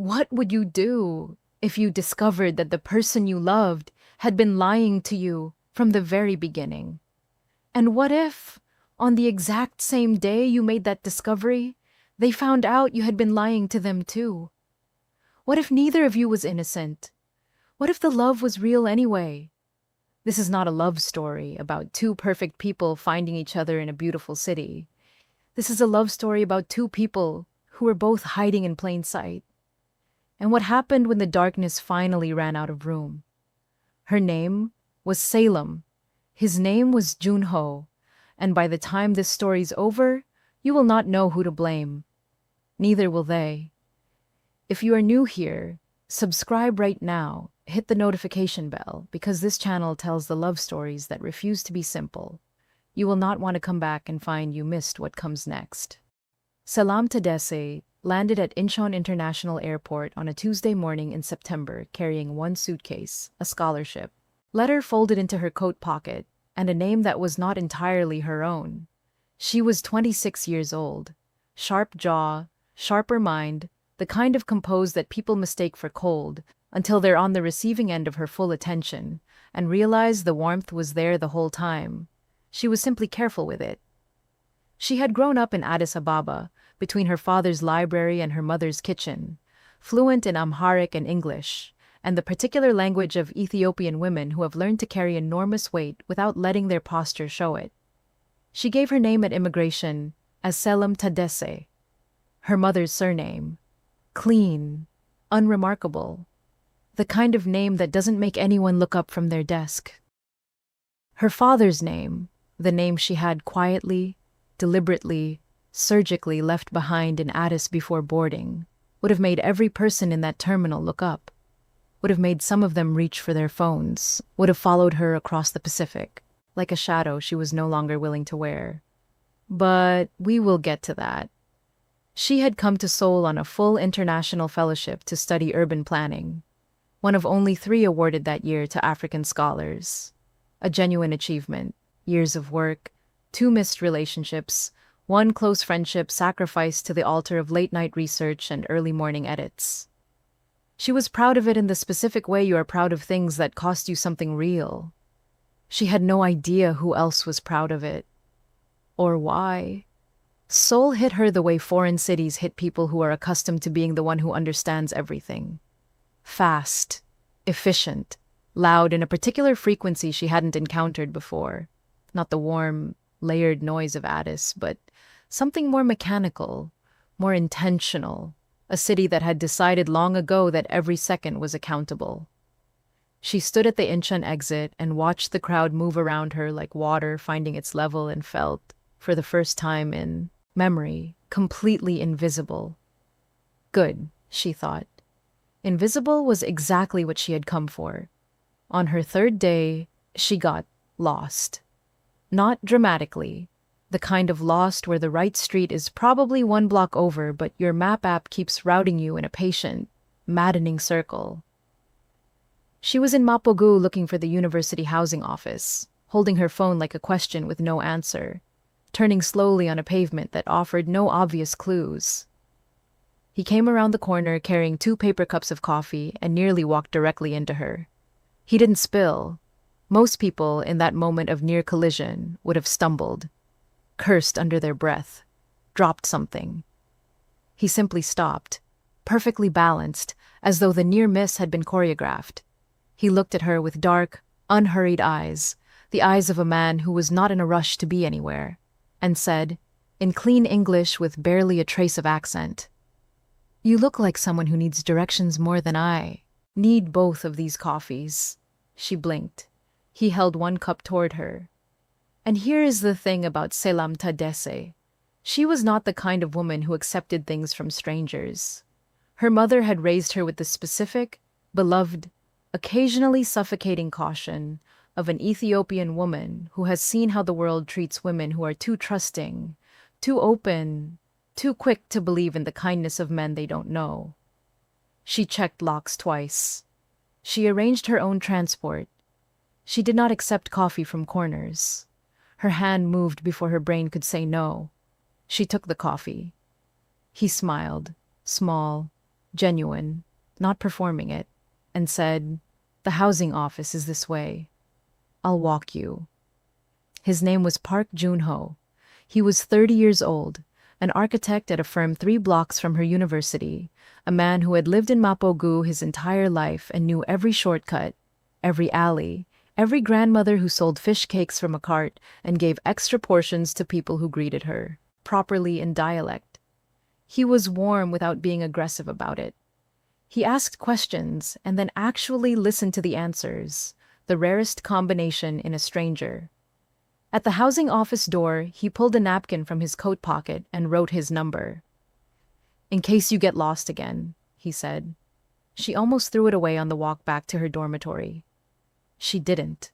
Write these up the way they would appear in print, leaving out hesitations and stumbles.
What would you do if you discovered that the person you loved had been lying to you from the very beginning? And what if, on the exact same day you made that discovery, they found out you had been lying to them too? What if neither of you was innocent? What if the love was real anyway? This is not a love story about two perfect people finding each other in a beautiful city. This is a love story about two people who were both hiding in plain sight. And what happened when the darkness finally ran out of room? Her name was Salem. His name was Joon-ho. And by the time this story's over, you will not know who to blame. Neither will they. If you are new here, subscribe right now, hit the notification bell, because this channel tells the love stories that refuse to be simple. You will not want to come back and find you missed what comes next. Selam Tadesse landed at Incheon International Airport on a Tuesday morning in September carrying one suitcase, a scholarship, letter folded into her coat pocket, and a name that was not entirely her own. She was 26 years old. Sharp jaw, sharper mind, the kind of compose that people mistake for cold until they're on the receiving end of her full attention and realize the warmth was there the whole time. She was simply careful with it. She had grown up in Addis Ababa, between her father's library and her mother's kitchen, fluent in Amharic and English, and the particular language of Ethiopian women who have learned to carry enormous weight without letting their posture show it. She gave her name at immigration as Selam Tadesse, her mother's surname. Clean, unremarkable, the kind of name that doesn't make anyone look up from their desk. Her father's name, the name she had quietly, deliberately, surgically left behind in Addis before boarding, would have made every person in that terminal look up, would have made some of them reach for their phones, would have followed her across the Pacific, like a shadow she was no longer willing to wear. But we will get to that. She had come to Seoul on a full international fellowship to study urban planning, one of only 3 awarded that year to African scholars. A genuine achievement, years of work, 2 missed relationships, 1 close friendship sacrificed to the altar of late-night research and early morning edits. She was proud of it in the specific way you are proud of things that cost you something real. She had no idea who else was proud of it. Or why. Seoul hit her the way foreign cities hit people who are accustomed to being the one who understands everything. Fast, efficient, loud in a particular frequency she hadn't encountered before. Not the warm, layered noise of Addis, but something more mechanical, more intentional, a city that had decided long ago that every second was accountable. She stood at the Incheon exit and watched the crowd move around her like water finding its level and felt, for the first time in memory, completely invisible. Good, she thought. Invisible was exactly what she had come for. On her 3rd day, she got lost. Not dramatically, the kind of lost where the right street is probably 1 block over, but your map app keeps routing you in a patient, maddening circle. She was in Ambw looking for the university housing office, holding her phone like a question with no answer, turning slowly on a pavement that offered no obvious clues. He came around the corner carrying 2 paper cups of coffee and nearly walked directly into her. He didn't spill. Most people in that moment of near collision would have stumbled, cursed under their breath, dropped something. He simply stopped, perfectly balanced, as though the near miss had been choreographed. He looked at her with dark, unhurried eyes, the eyes of a man who was not in a rush to be anywhere, and said, in clean English with barely a trace of accent, "You look like someone who needs directions more than I. Need both of these coffees." She blinked. He held 1 cup toward her. And here is the thing about Selam Tadesse. She was not the kind of woman who accepted things from strangers. Her mother had raised her with the specific, beloved, occasionally suffocating caution of an Ethiopian woman who has seen how the world treats women who are too trusting, too open, too quick to believe in the kindness of men they don't know. She checked locks twice. She arranged her own transport. She did not accept coffee from corners. Her hand moved before her brain could say no. She took the coffee. He smiled, small, genuine, not performing it, and said, "The housing office is this way. I'll walk you." His name was Park Joon-ho. He was 30 years old, an architect at a firm 3 blocks from her university, a man who had lived in Mappogu his entire life and knew every shortcut, every alley, every grandmother who sold fish cakes from a cart and gave extra portions to people who greeted her, properly in dialect. He was warm without being aggressive about it. He asked questions and then actually listened to the answers, the rarest combination in a stranger. At the housing office door, he pulled a napkin from his coat pocket and wrote his number. "In case you get lost again," he said. She almost threw it away on the walk back to her dormitory. She didn't.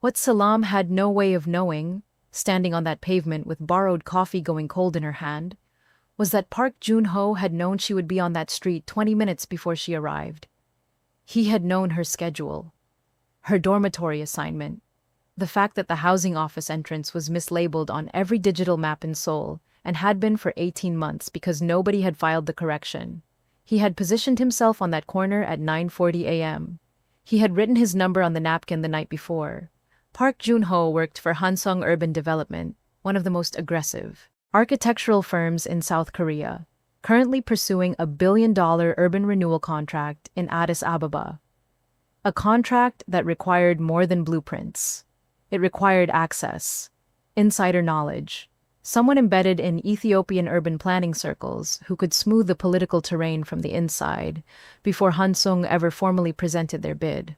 What Selam had no way of knowing, standing on that pavement with borrowed coffee going cold in her hand, was that Park Joon-ho had known she would be on that street 20 minutes before she arrived. He had known her schedule, her dormitory assignment, the fact that the housing office entrance was mislabeled on every digital map in Seoul and had been for 18 months because nobody had filed the correction. He had positioned himself on that corner at 9:40 a.m. He had written his number on the napkin the night before. Park Joon-ho worked for Hansung Urban Development, one of the most aggressive architectural firms in South Korea, currently pursuing a $1 billion urban renewal contract in Addis Ababa. A contract that required more than blueprints. It required access, insider knowledge, someone embedded in Ethiopian urban planning circles who could smooth the political terrain from the inside before Hansung ever formally presented their bid.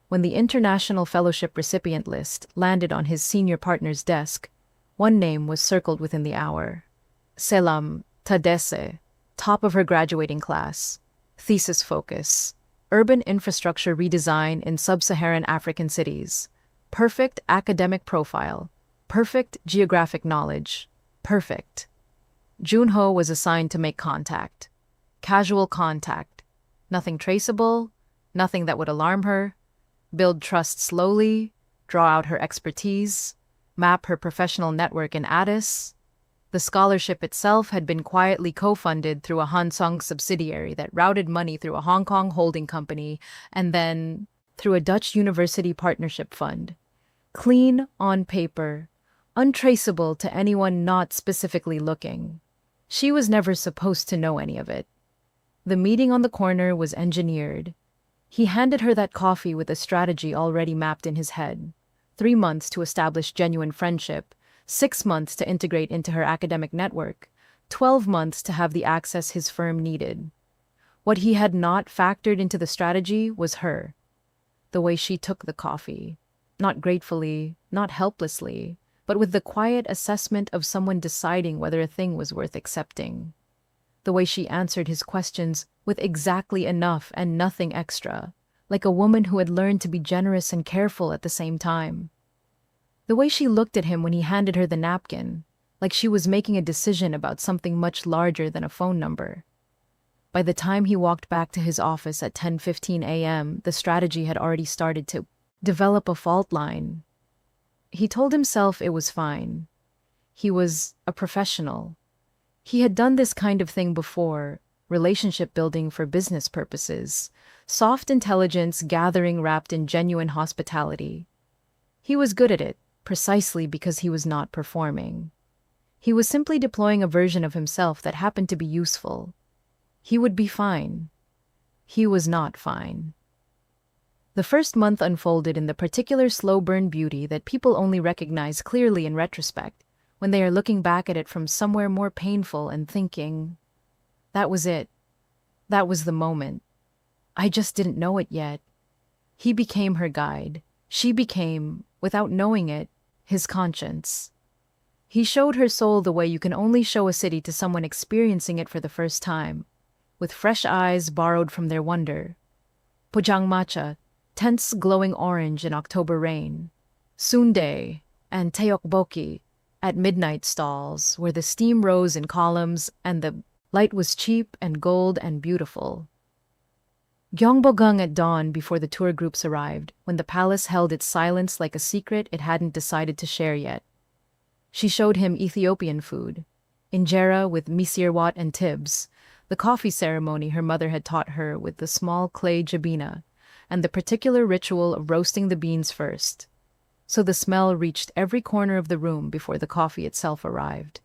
When the International Fellowship recipient list landed on his senior partner's desk, one name was circled within the hour. Selam, Tadesse, top of her graduating class, thesis focus, urban infrastructure redesign in sub-Saharan African cities, perfect academic profile, perfect geographic knowledge, perfect. Joon-ho was assigned to make contact. Casual contact. Nothing traceable, nothing that would alarm her. Build trust slowly, draw out her expertise, map her professional network in Addis. The scholarship itself had been quietly co-funded through a Hansung subsidiary that routed money through a Hong Kong holding company and then through a Dutch university partnership fund. Clean on paper, untraceable to anyone not specifically looking. She was never supposed to know any of it. The meeting on the corner was engineered. He handed her that coffee with a strategy already mapped in his head. 3 months to establish genuine friendship, 6 months to integrate into her academic network, 12 months to have the access his firm needed. What he had not factored into the strategy was her. The way she took the coffee. Not gratefully, not helplessly, but with the quiet assessment of someone deciding whether a thing was worth accepting. The way she answered his questions with exactly enough and nothing extra, like a woman who had learned to be generous and careful at the same time. The way she looked at him when he handed her the napkin, like she was making a decision about something much larger than a phone number. By the time he walked back to his office at 10:15 a.m., the strategy had already started to develop a fault line. He told himself it was fine. He was a professional. He had done this kind of thing before, relationship building for business purposes, soft intelligence gathering wrapped in genuine hospitality. He was good at it, precisely because he was not performing. He was simply deploying a version of himself that happened to be useful. He would be fine. He was not fine. The first month unfolded in the particular slow-burn beauty that people only recognize clearly in retrospect, when they are looking back at it from somewhere more painful and thinking, that was it. That was the moment. I just didn't know it yet. He became her guide. She became, without knowing it, his conscience. He showed her soul the way you can only show a city to someone experiencing it for the first time, with fresh eyes borrowed from their wonder. Pojangmacha, tense glowing orange in October rain. Sundae and Teokboki at midnight stalls where the steam rose in columns and the light was cheap and gold and beautiful. Gyeongbogung at dawn before the tour groups arrived, when the palace held its silence like a secret it hadn't decided to share yet. She showed him Ethiopian food, injera with misirwat and tibs, the coffee ceremony her mother had taught her with the small clay jabina, and the particular ritual of roasting the beans first, so the smell reached every corner of the room before the coffee itself arrived.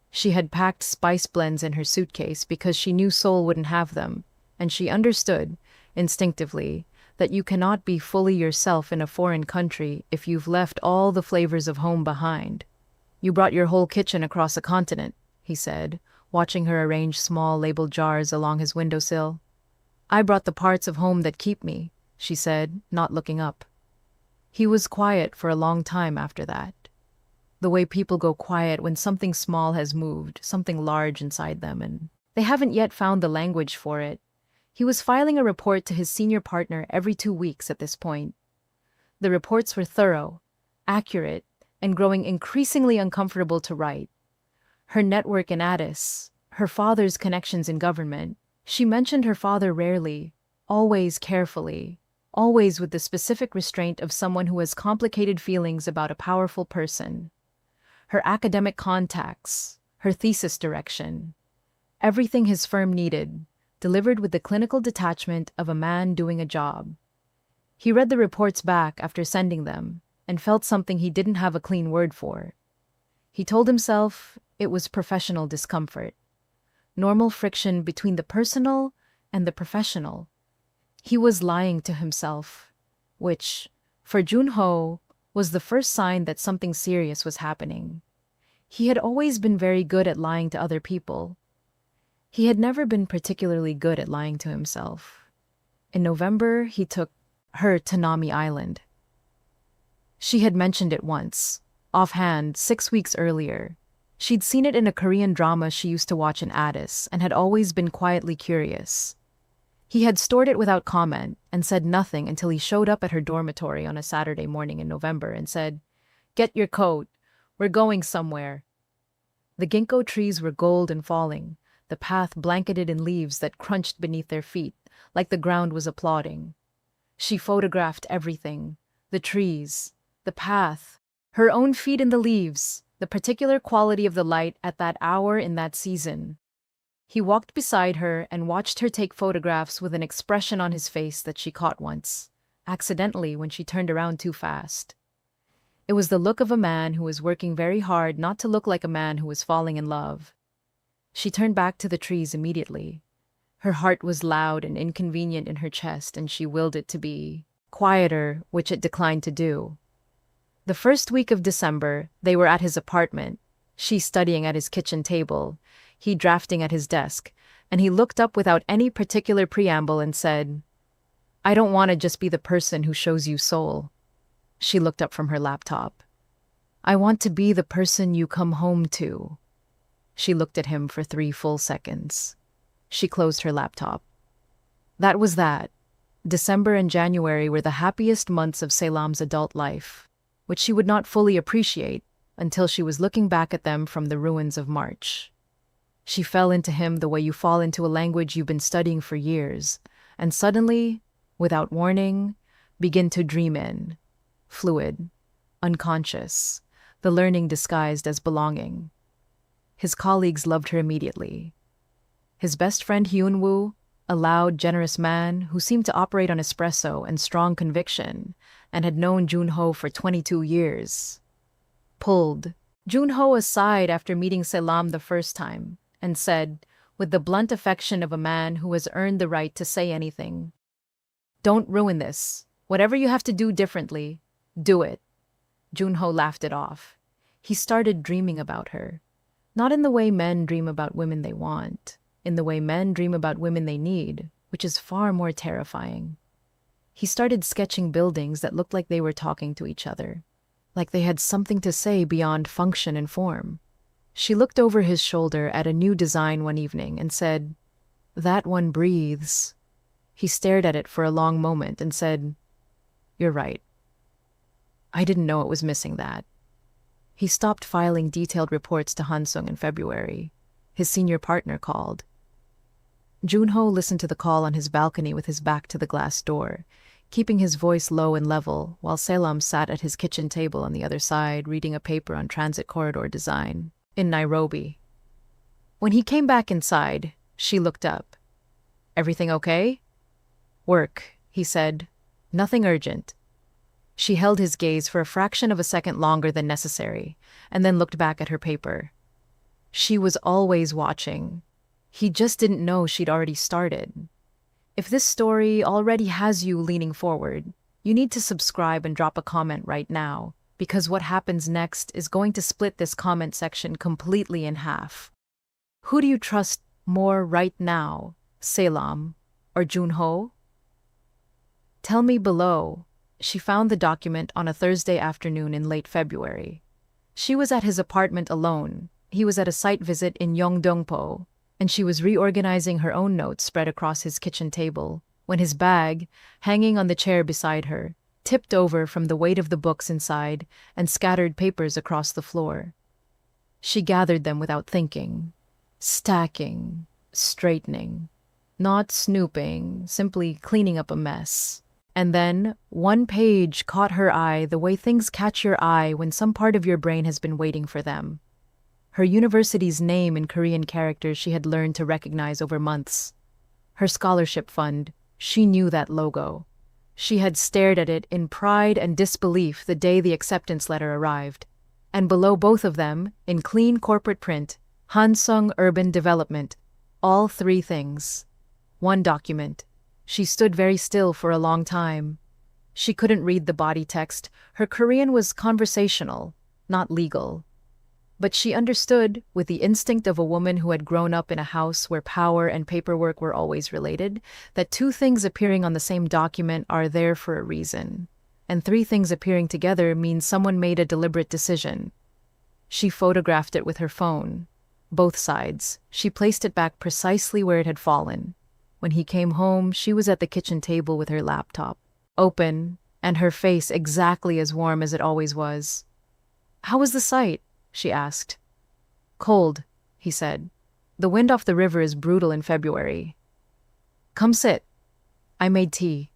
She had packed spice blends in her suitcase because she knew Seoul wouldn't have them, and she understood, instinctively, that you cannot be fully yourself in a foreign country if you've left all the flavors of home behind. "You brought your whole kitchen across a continent," he said, watching her arrange small labeled jars along his windowsill. "I brought the parts of home that keep me," she said, not looking up. He was quiet for a long time after that. The way people go quiet when something small has moved, something large inside them, and they haven't yet found the language for it. He was filing a report to his senior partner every 2 weeks at this point. The reports were thorough, accurate, and growing increasingly uncomfortable to write. Her network in Addis, her father's connections in government, she mentioned her father rarely, always carefully, always with the specific restraint of someone who has complicated feelings about a powerful person. Her academic contacts, her thesis direction, everything his firm needed, delivered with the clinical detachment of a man doing a job. He read the reports back after sending them and felt something he didn't have a clean word for. He told himself it was professional discomfort, normal friction between the personal and the professional. He was lying to himself, which, for Joon-ho, was the first sign that something serious was happening. He had always been very good at lying to other people. He had never been particularly good at lying to himself. In November, he took her to Nami Island. She had mentioned it once, offhand, 6 weeks earlier. She'd seen it in a Korean drama she used to watch in Addis and had always been quietly curious. He had stored it without comment and said nothing until he showed up at her dormitory on a Saturday morning in November and said, "Get your coat. We're going somewhere." The ginkgo trees were gold and falling, the path blanketed in leaves that crunched beneath their feet, like the ground was applauding. She photographed everything, the trees, the path, her own feet in the leaves, the particular quality of the light at that hour in that season. He walked beside her and watched her take photographs with an expression on his face that she caught once, accidentally when she turned around too fast. It was the look of a man who was working very hard not to look like a man who was falling in love. She turned back to the trees immediately. Her heart was loud and inconvenient in her chest, and she willed it to be quieter, which it declined to do. The first week of December, they were at his apartment, she studying at his kitchen table, he drafting at his desk, and he looked up without any particular preamble and said, "I don't want to just be the person who shows you Seoul." She looked up from her laptop. "I want to be the person you come home to." She looked at him for 3 full seconds. She closed her laptop. That was that. December and January were the happiest months of Selam's adult life, which she would not fully appreciate until she was looking back at them from the ruins of March. She fell into him the way you fall into a language you've been studying for years, and suddenly, without warning, begin to dream in. Fluid, unconscious, the learning disguised as belonging. His colleagues loved her immediately. His best friend Hyun-woo, a loud, generous man who seemed to operate on espresso and strong conviction, and had known Joon-ho for 22 years, pulled Joon-ho aside after meeting Selam the first time, and said, with the blunt affection of a man who has earned the right to say anything, "Don't ruin this. Whatever you have to do differently, do it." Joon-ho laughed it off. He started dreaming about her. Not in the way men dream about women they want, in the way men dream about women they need, which is far more terrifying. He started sketching buildings that looked like they were talking to each other, like they had something to say beyond function and form. She looked over his shoulder at a new design one evening and said, "That one breathes." He stared at it for a long moment and said, "You're right. I didn't know it was missing that." He stopped filing detailed reports to Hansung in February. His senior partner called. Joon-ho listened to the call on his balcony with his back to the glass door, keeping his voice low and level, while Selam sat at his kitchen table on the other side reading a paper on transit corridor design in Nairobi. When he came back inside, She looked up. Everything okay? Work, he said. Nothing urgent. She held his gaze for a fraction of a second longer than necessary, and then looked back at her paper. She was always watching. He just didn't know she'd already started. If this story already has you leaning forward, you need to subscribe and drop a comment right now, because what happens next is going to split this comment section completely in half. Who do you trust more right now, Selam or Joon-ho? Tell me below. She found the document on a Thursday afternoon in late February. She was at his apartment alone. He was at a site visit in Yeongdongpo, and she was reorganizing her own notes spread across his kitchen table, when his bag, hanging on the chair beside her, tipped over from the weight of the books inside and scattered papers across the floor. She gathered them without thinking, stacking, straightening, not snooping, simply cleaning up a mess. And then, one page caught her eye the way things catch your eye when some part of your brain has been waiting for them. Her university's name in Korean characters she had learned to recognize over months. Her scholarship fund, she knew that logo. She had stared at it in pride and disbelief the day the acceptance letter arrived. And below both of them, in clean corporate print, Hansung Urban Development, all three things. One document. She stood very still for a long time. She couldn't read the body text. Her Korean was conversational, not legal. But she understood, with the instinct of a woman who had grown up in a house where power and paperwork were always related, that two things appearing on the same document are there for a reason. And three things appearing together means someone made a deliberate decision. She photographed it with her phone. Both sides. She placed it back precisely where it had fallen. When he came home, she was at the kitchen table with her laptop, open, and her face exactly as warm as it always was. "How was the sight?" she asked. "Cold," he said. "The wind off the river is brutal in February." "Come sit. I made tea."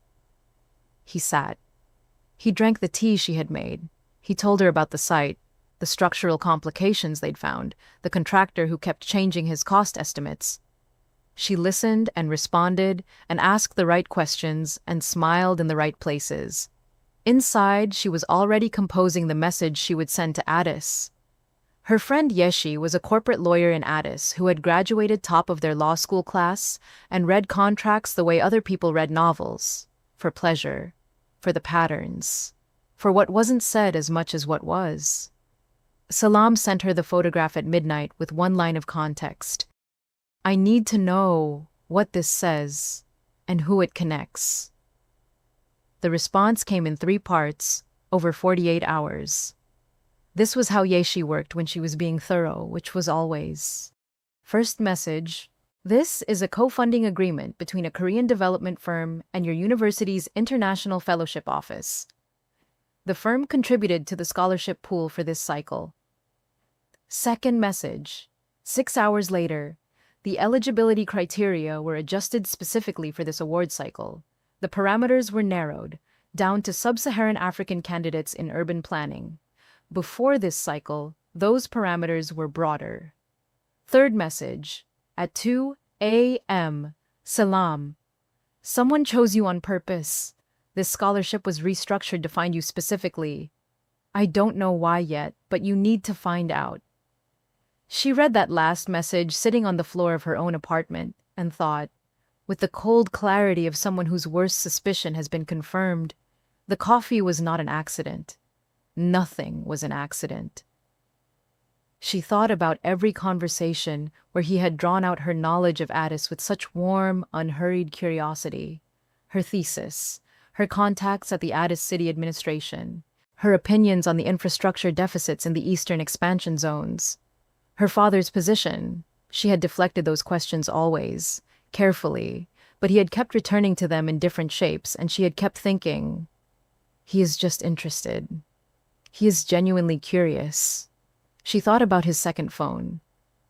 He sat. He drank the tea she had made. He told her about the site, the structural complications they'd found, the contractor who kept changing his cost estimates. She listened and responded and asked the right questions and smiled in the right places. Inside, she was already composing the message she would send to Addis. Her friend Yeshi was a corporate lawyer in Addis who had graduated top of their law school class and read contracts the way other people read novels, for pleasure, for the patterns, for what wasn't said as much as what was. Salam sent her the photograph at midnight with one line of context. "I need to know what this says and who it connects." The response came in 3 parts, over 48 hours. This was how Yeshi worked when she was being thorough, which was always. First message: this is a co-funding agreement between a Korean development firm and your university's International Fellowship Office. The firm contributed to the scholarship pool for this cycle. Second message: 6 hours later, the eligibility criteria were adjusted specifically for this award cycle. The parameters were narrowed, down to sub-Saharan African candidates in urban planning. Before this cycle, those parameters were broader. Third message: at 2 a.m., Salam. Someone chose you on purpose. This scholarship was restructured to find you specifically. I don't know why yet, but you need to find out. She read that last message sitting on the floor of her own apartment and thought, with the cold clarity of someone whose worst suspicion has been confirmed, the coffee was not an accident. Nothing was an accident. She thought about every conversation where he had drawn out her knowledge of Addis with such warm, unhurried curiosity. Her thesis, her contacts at the Addis City Administration, her opinions on the infrastructure deficits in the eastern expansion zones. Her father's position. She had deflected those questions always, carefully, but he had kept returning to them in different shapes, and she had kept thinking, he is just interested. He is genuinely curious. She thought about his second phone,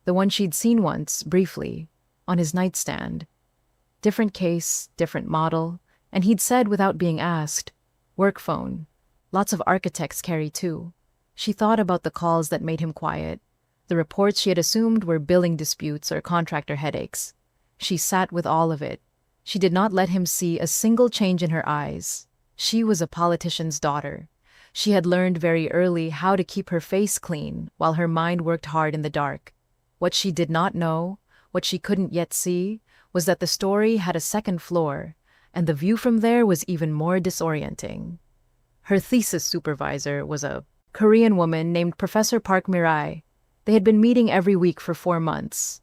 the one she'd seen once, briefly, on his nightstand. Different case, different model, and he'd said without being asked, work phone. Lots of architects carry too. She thought about the calls that made him quiet. The reports she had assumed were billing disputes or contractor headaches. She sat with all of it. She did not let him see a single change in her eyes. She was a politician's daughter. She had learned very early how to keep her face clean while her mind worked hard in the dark. What she did not know, what she couldn't yet see, was that the story had a second floor, and the view from there was even more disorienting. Her thesis supervisor was a Korean woman named Professor Park Mirai. They had been meeting every week for 4 months.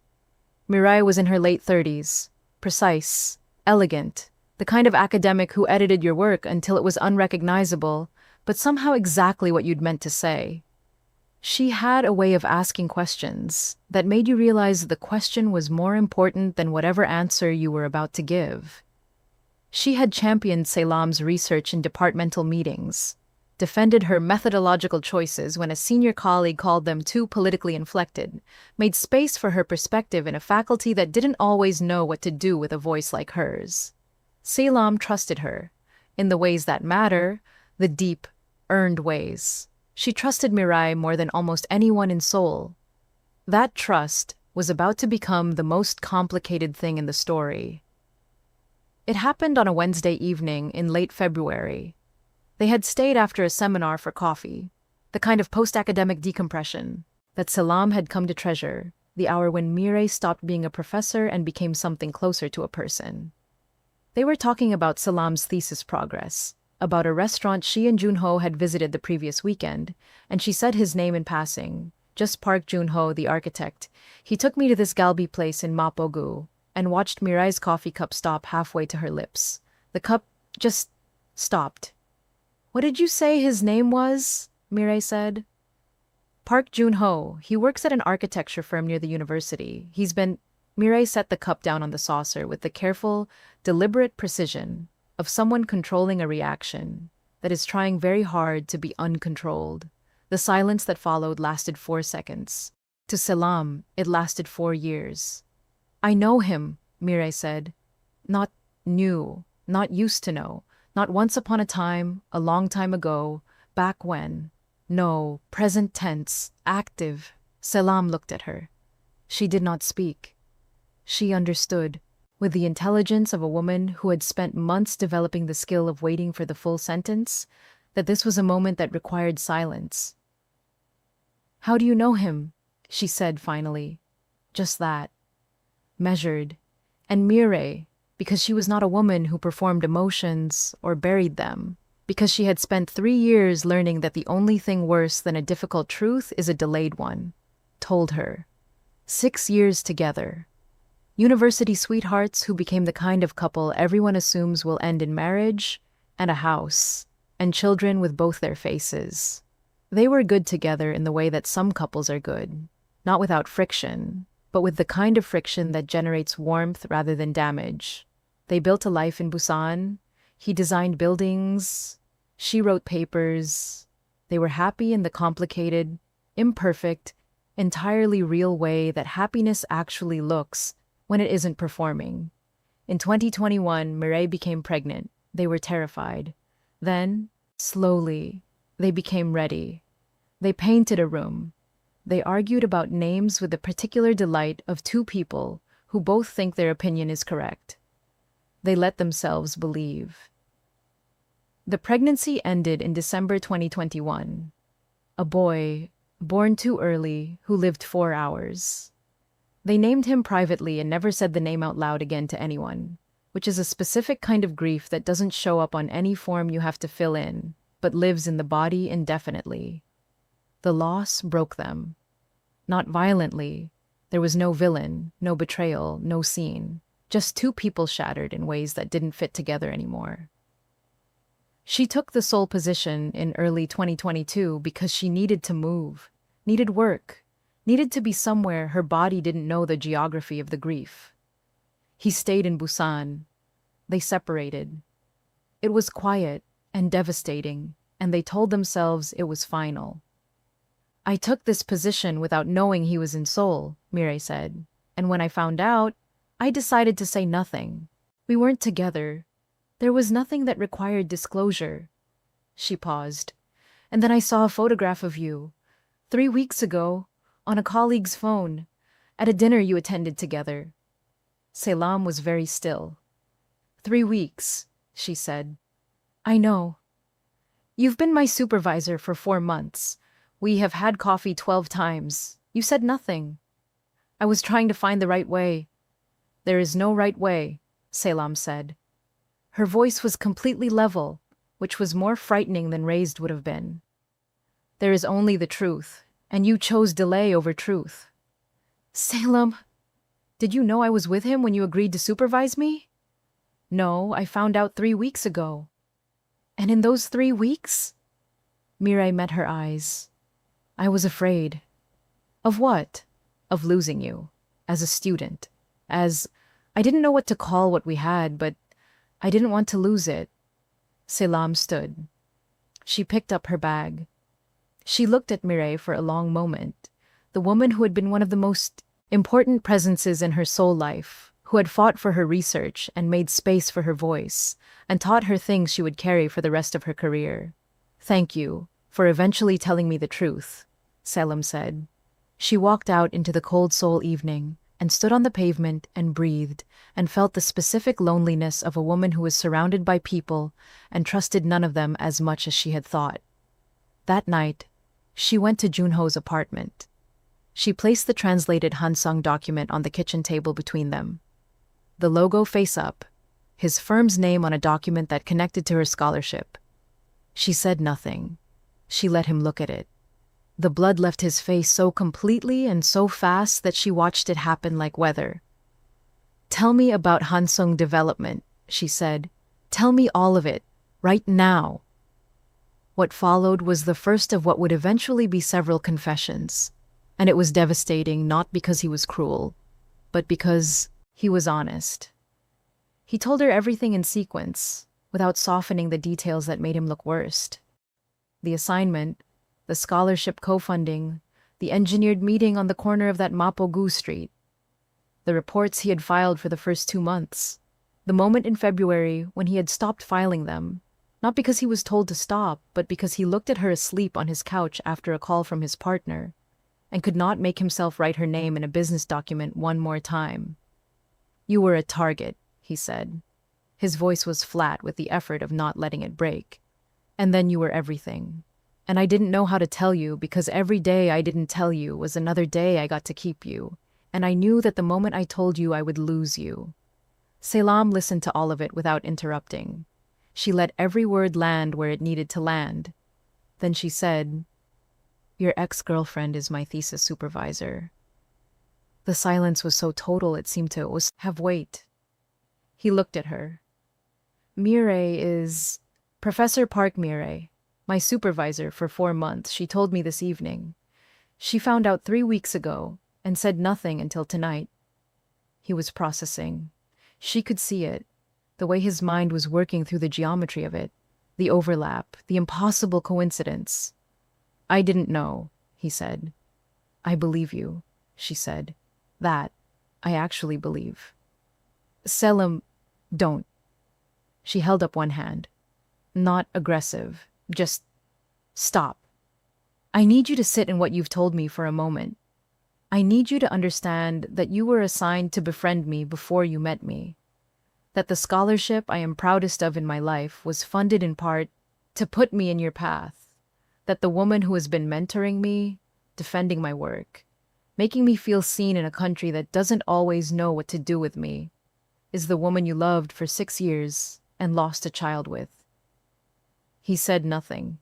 Mirai was in her late 30s, precise, elegant, the kind of academic who edited your work until it was unrecognizable, but somehow exactly what you'd meant to say. She had a way of asking questions that made you realize the question was more important than whatever answer you were about to give. She had championed Selam's research in departmental meetings, defended her methodological choices when a senior colleague called them too politically inflected, made space for her perspective in a faculty that didn't always know what to do with a voice like hers. Selam trusted her, in the ways that matter, the deep, earned ways. She trusted Mirai more than almost anyone in Seoul. That trust was about to become the most complicated thing in the story. It happened on a Wednesday evening in late February. They had stayed after a seminar for coffee, the kind of post-academic decompression that Selam had come to treasure, the hour when Mirai stopped being a professor and became something closer to a person. They were talking about Selam's thesis progress, about a restaurant she and Joon-ho had visited the previous weekend, and she said his name in passing, just Park Joon-ho, the architect. He took me to this galbi place in Ambw and watched Mirai's coffee cup stop halfway to her lips. The cup just stopped. "What did you say his name was?" Mirai said. "Park Joon-ho. He works at an architecture firm near the university. Mirai set the cup down on the saucer with the careful, deliberate precision of someone controlling a reaction that is trying very hard to be uncontrolled. The silence that followed lasted 4 seconds. To Selam, it lasted 4 years. "I know him," Mirai said. "Not new, not used to know, not once upon a time, a long time ago, back when. No, present tense, active." Selam looked at her. She did not speak. She understood, with the intelligence of a woman who had spent months developing the skill of waiting for the full sentence, that this was a moment that required silence. "How do you know him?" she said finally. Just that. Measured. And Mirai, because she was not a woman who performed emotions or buried them, because she had spent 3 years learning that the only thing worse than a difficult truth is a delayed one, told her. 6 years together. University sweethearts who became the kind of couple everyone assumes will end in marriage, and a house, and children with both their faces. They were good together in the way that some couples are good, not without friction, but with the kind of friction that generates warmth rather than damage. They built a life in Busan. He designed buildings. She wrote papers. They were happy in the complicated, imperfect, entirely real way that happiness actually looks when it isn't performing. In 2021, Mirai became pregnant. They were terrified. Then, slowly, they became ready. They painted a room. They argued about names with the particular delight of 2 people who both think their opinion is correct. They let themselves believe. The pregnancy ended in December 2021. A boy, born too early, who lived 4 hours. They named him privately and never said the name out loud again to anyone, which is a specific kind of grief that doesn't show up on any form you have to fill in, but lives in the body indefinitely. The loss broke them. Not violently. There was no villain, no betrayal, no scene. Just 2 people shattered in ways that didn't fit together anymore. She took the sole position in early 2022 because she needed to move, needed work, needed to be somewhere her body didn't know the geography of the grief. He stayed in Busan. They separated. It was quiet and devastating, and they told themselves it was final. "I took this position without knowing he was in Seoul," Mirai said, "and when I found out, I decided to say nothing. We weren't together. There was nothing that required disclosure." She paused. "And then I saw a photograph of you, 3 weeks ago, on a colleague's phone, at a dinner you attended together." Selam was very still. 3 weeks, she said. I know. You've been my supervisor for 4 months. We have had coffee 12 times. You said nothing. I was trying to find the right way. There is no right way, Selam said. Her voice was completely level, which was more frightening than raised would have been. There is only the truth, and you chose delay over truth. Selam, did you know I was with him when you agreed to supervise me? No, I found out 3 weeks ago. And in those 3 weeks? Mirai met her eyes. I was afraid. Of what? Of losing you. As a student. I didn't know what to call what we had, but I didn't want to lose it. Selam stood. She picked up her bag. She looked at Mirai for a long moment, the woman who had been one of the most important presences in her soul life, who had fought for her research and made space for her voice, and taught her things she would carry for the rest of her career. Thank you for eventually telling me the truth, Selam said. She walked out into the cold Seoul evening and stood on the pavement and breathed and felt the specific loneliness of a woman who was surrounded by people and trusted none of them as much as she had thought. That night, she went to Joon-ho's apartment. She placed the translated Hansung document on the kitchen table between them. The logo face up, his firm's name on a document that connected to her scholarship. She said nothing. She let him look at it. The blood left his face so completely and so fast that she watched it happen like weather. Tell me about Hansung development, she said. Tell me all of it, right now. What followed was the first of what would eventually be several confessions, and it was devastating not because he was cruel, but because he was honest. He told her everything in sequence, without softening the details that made him look worst. The assignment, the scholarship co-funding, the engineered meeting on the corner of that Ambw street, the reports he had filed for the first 2 months, the moment in February when he had stopped filing them, not because he was told to stop, but because he looked at her asleep on his couch after a call from his partner, and could not make himself write her name in a business document one more time. You were a target, he said. His voice was flat with the effort of not letting it break. And then you were everything. And I didn't know how to tell you because every day I didn't tell you was another day I got to keep you. And I knew that the moment I told you I would lose you. Selam listened to all of it without interrupting. She let every word land where it needed to land. Then she said, Your ex-girlfriend is my thesis supervisor. The silence was so total it seemed to have weight. He looked at her. Mirai is Professor Park Mirai, my supervisor for 4 months. She told me this evening. She found out 3 weeks ago and said nothing until tonight. He was processing. She could see it, the way his mind was working through the geometry of it, the overlap, the impossible coincidence. I didn't know, he said. I believe you, she said. That I actually believe. Selam, don't. She held up one hand. Not aggressive, just stop. I need you to sit in what you've told me for a moment. I need you to understand that you were assigned to befriend me before you met me. That the scholarship I am proudest of in my life was funded in part to put me in your path. That the woman who has been mentoring me, defending my work, making me feel seen in a country that doesn't always know what to do with me, is the woman you loved for 6 years and lost a child with. He said nothing.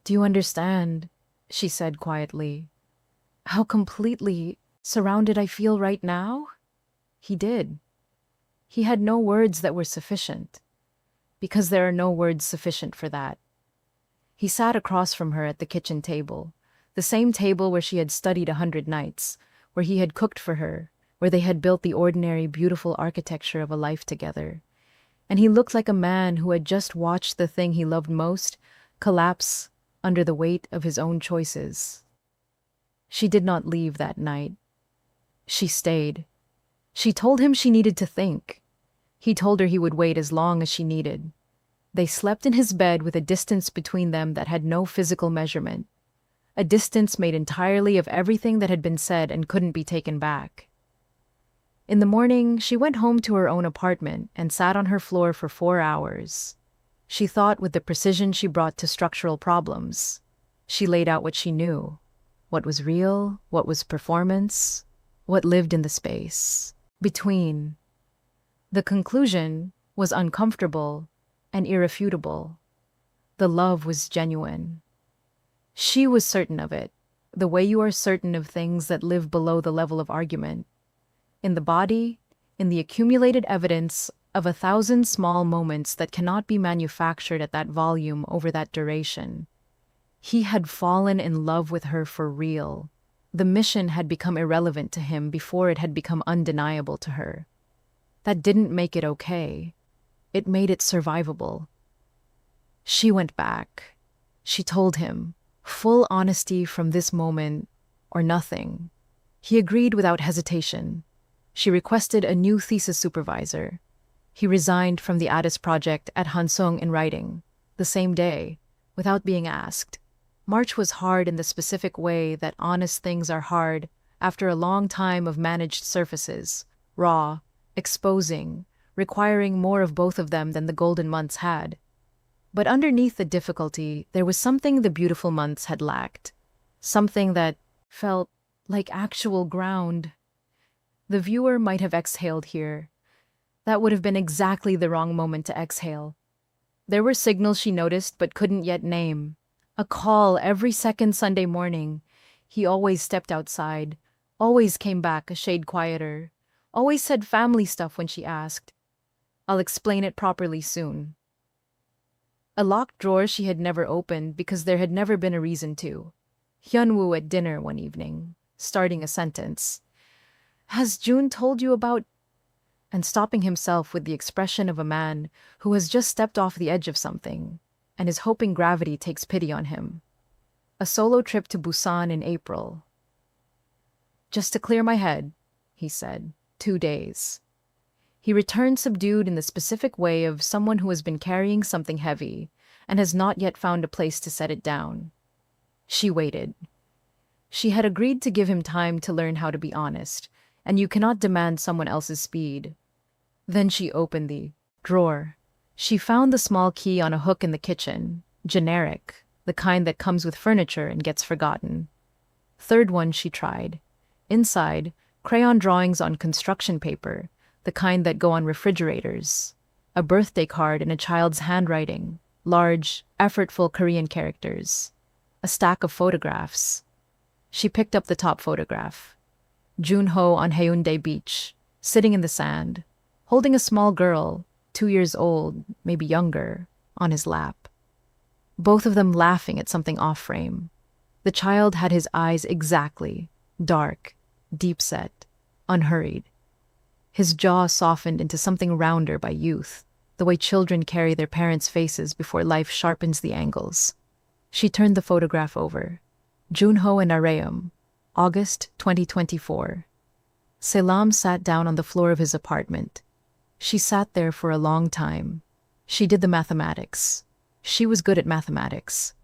Do you understand, she said quietly, how completely surrounded I feel right now? He did. He had no words that were sufficient, because there are no words sufficient for that. He sat across from her at the kitchen table, the same table where she had studied 100 nights, where he had cooked for her, where they had built the ordinary, beautiful architecture of a life together. And he looked like a man who had just watched the thing he loved most collapse under the weight of his own choices. She did not leave that night. She stayed. She told him she needed to think. He told her he would wait as long as she needed. They slept in his bed with a distance between them that had no physical measurement, a distance made entirely of everything that had been said and couldn't be taken back. In the morning, she went home to her own apartment and sat on her floor for 4 hours. She thought with the precision she brought to structural problems. She laid out what she knew. What was real, what was performance, what lived in the space between. The conclusion was uncomfortable and irrefutable. The love was genuine. She was certain of it, the way you are certain of things that live below the level of argument. In the body, in the accumulated evidence of 1,000 small moments that cannot be manufactured at that volume over that duration. He had fallen in love with her for real. The mission had become irrelevant to him before it had become undeniable to her. That didn't make it okay. It made it survivable. She went back. She told him, full honesty from this moment, or nothing. He agreed without hesitation. She requested a new thesis supervisor. He resigned from the ADIS project at Hansung in writing, the same day, without being asked. March was hard in the specific way that honest things are hard after a long time of managed surfaces, raw, exposing, requiring more of both of them than the golden months had. But underneath the difficulty, there was something the beautiful months had lacked. Something that felt like actual ground. The viewer might have exhaled here. That would have been exactly the wrong moment to exhale. There were signals she noticed but couldn't yet name. A call every second Sunday morning. He always stepped outside, always came back a shade quieter, always said family stuff when she asked. I'll explain it properly soon. A locked drawer she had never opened because there had never been a reason to. Hyunwoo at dinner one evening, starting a sentence. Has June told you about... And stopping himself with the expression of a man who has just stepped off the edge of something and is hoping gravity takes pity on him. A solo trip to Busan in April. Just to clear my head, he said, 2 days. He returned subdued in the specific way of someone who has been carrying something heavy and has not yet found a place to set it down. She waited. She had agreed to give him time to learn how to be honest, and you cannot demand someone else's speed. Then she opened the drawer. She found the small key on a hook in the kitchen, generic, the kind that comes with furniture and gets forgotten. Third one she tried. Inside, crayon drawings on construction paper, the kind that go on refrigerators. A birthday card in a child's handwriting, large, effortful Korean characters. A stack of photographs. She picked up the top photograph. Joon-ho on Haeundae Beach, sitting in the sand, holding a small girl, 2 years old, maybe younger, on his lap. Both of them laughing at something off-frame. The child had his eyes exactly, dark, deep-set, unhurried. His jaw softened into something rounder by youth, the way children carry their parents' faces before life sharpens the angles. She turned the photograph over. Joon-ho and Narration, August 2024. Selam sat down on the floor of his apartment. She sat there for a long time. She did the mathematics. She was good at mathematics.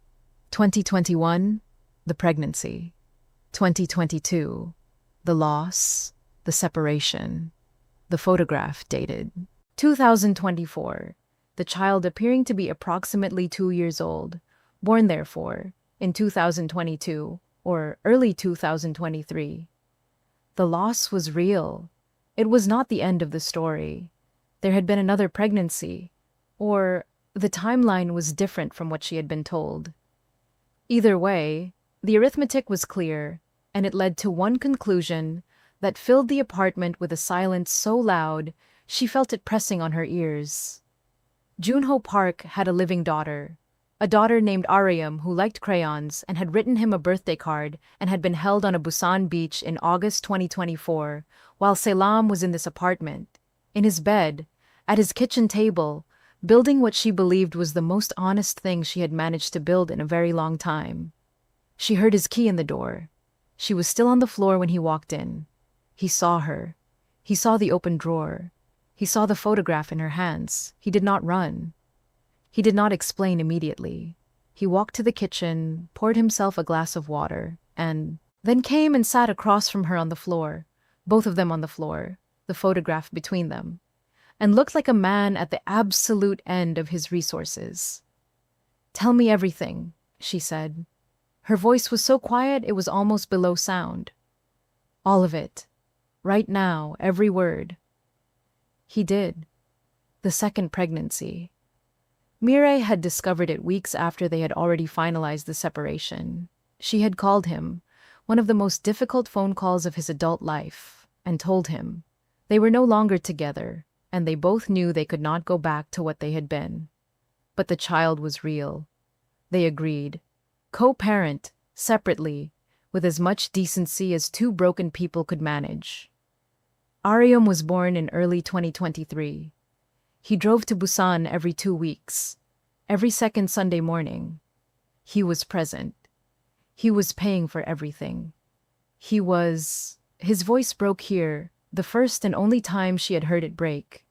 2021, the pregnancy. 2022, the loss, the separation. The photograph dated 2024, the child appearing to be approximately 2 years old, born therefore in 2022 or early 2023. The loss was real. It was not the end of the story. There had been another pregnancy, or the timeline was different from what she had been told. Either way, the arithmetic was clear, and it led to one conclusion that filled the apartment with a silence so loud she felt it pressing on her ears. Joon-ho Park had a living daughter, a daughter named Aryam who liked crayons and had written him a birthday card and had been held on a Busan beach in August 2024, while Selam was in this apartment, in his bed, at his kitchen table, building what she believed was the most honest thing she had managed to build in a very long time. She heard his key in the door. She was still on the floor when he walked in. He saw her. He saw the open drawer. He saw the photograph in her hands. He did not run. He did not explain immediately. He walked to the kitchen, poured himself a glass of water, and then came and sat across from her on the floor, both of them on the floor. the photograph between them, and looked like a man at the absolute end of his resources. "Tell me everything," she said. Her voice was so quiet it was almost below sound. "All of it. Right now, every word." He did. The second pregnancy. Mireille had discovered it weeks after they had already finalized the separation. She had called him, one of the most difficult phone calls of his adult life, and told him they were no longer together, and they both knew they could not go back to what they had been. But the child was real. They agreed. Co-parent, separately, with as much decency as two broken people could manage. Ariam was born in early 2023. He drove to Busan every 2 weeks, every second Sunday morning. He was present. He was paying for everything. His voice broke here, the first and only time she had heard it break.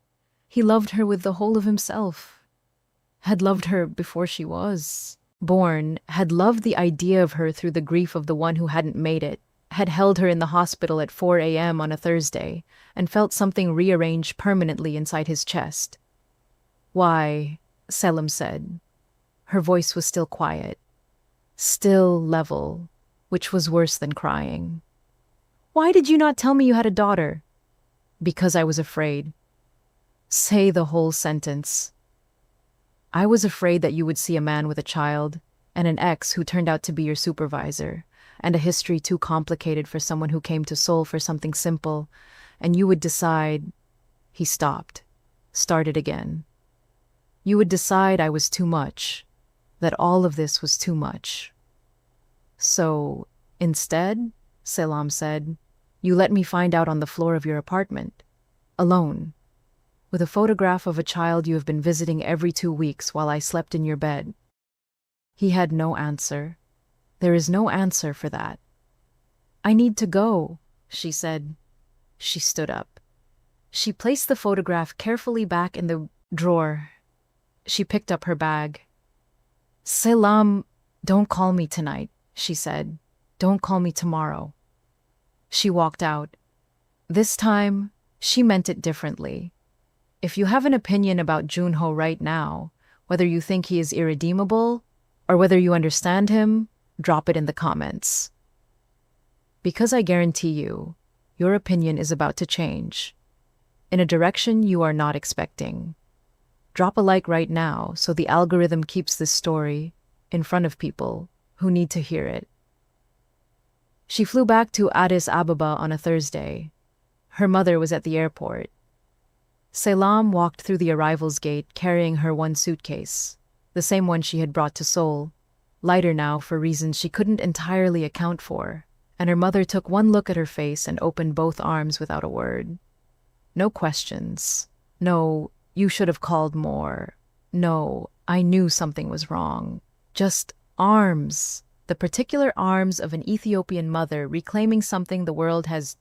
He loved her with the whole of himself. Had loved her before she was born, had loved the idea of her through the grief of the one who hadn't made it, had held her in the hospital at 4 a.m. on a Thursday, and felt something rearranged permanently inside his chest. "Why," Selam said. Her voice was still quiet, still level, which was worse than crying. "Why did you not tell me you had a daughter?" "Because I was afraid." Say the whole sentence. "I was afraid that you would see a man with a child, and an ex who turned out to be your supervisor, and a history too complicated for someone who came to Seoul for something simple, and you would decide—" He stopped, started again. "You would decide I was too much, that all of this was too much. So, instead," Selam said, "you let me find out on the floor of your apartment, alone, with a photograph of a child you have been visiting every 2 weeks while I slept in your bed." He had no answer. There is no answer for that. "I need to go," she said. She stood up. She placed the photograph carefully back in the drawer. She picked up her bag. "Selam, don't call me tonight," she said. "Don't call me tomorrow." She walked out. This time, she meant it differently. If you have an opinion about Joon-ho right now, whether you think he is irredeemable, or whether you understand him, drop it in the comments. Because I guarantee you, your opinion is about to change, in a direction you are not expecting. Drop a like right now so the algorithm keeps this story in front of people who need to hear it. She flew back to Addis Ababa on a Thursday. Her mother was at the airport. Selam walked through the arrivals gate carrying her one suitcase, the same one she had brought to Seoul, lighter now for reasons she couldn't entirely account for, and her mother took one look at her face and opened both arms without a word. No questions. No, "You should have called more." No, "I knew something was wrong." Just arms. The particular arms of an Ethiopian mother reclaiming something the world has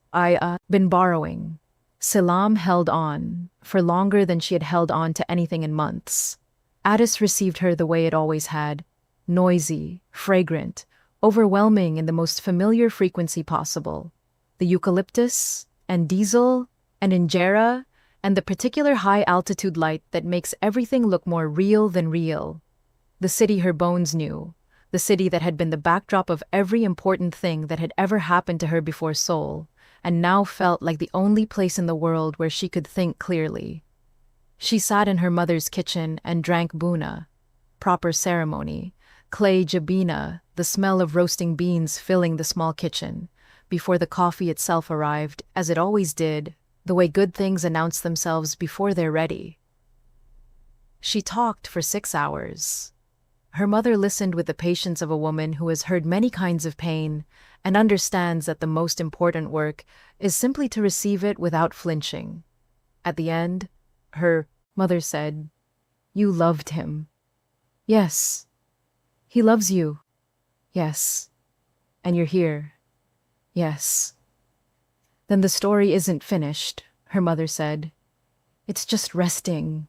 been borrowing. Selam held on, for longer than she had held on to anything in months. Addis received her the way it always had, noisy, fragrant, overwhelming in the most familiar frequency possible. The eucalyptus, and diesel, and injera, and the particular high-altitude light that makes everything look more real than real. The city her bones knew, the city that had been the backdrop of every important thing that had ever happened to her before Seoul, and now felt like the only place in the world where she could think clearly. She sat in her mother's kitchen and drank buna, proper ceremony, clay jabina, the smell of roasting beans filling the small kitchen, before the coffee itself arrived, as it always did, the way good things announce themselves before they're ready. She talked for 6 hours. Her mother listened with the patience of a woman who has heard many kinds of pain and understands that the most important work is simply to receive it without flinching. At the end, her mother said, "You loved him." "Yes." "He loves you." "Yes." "And you're here." "Yes." "Then the story isn't finished," her mother said. "It's just resting."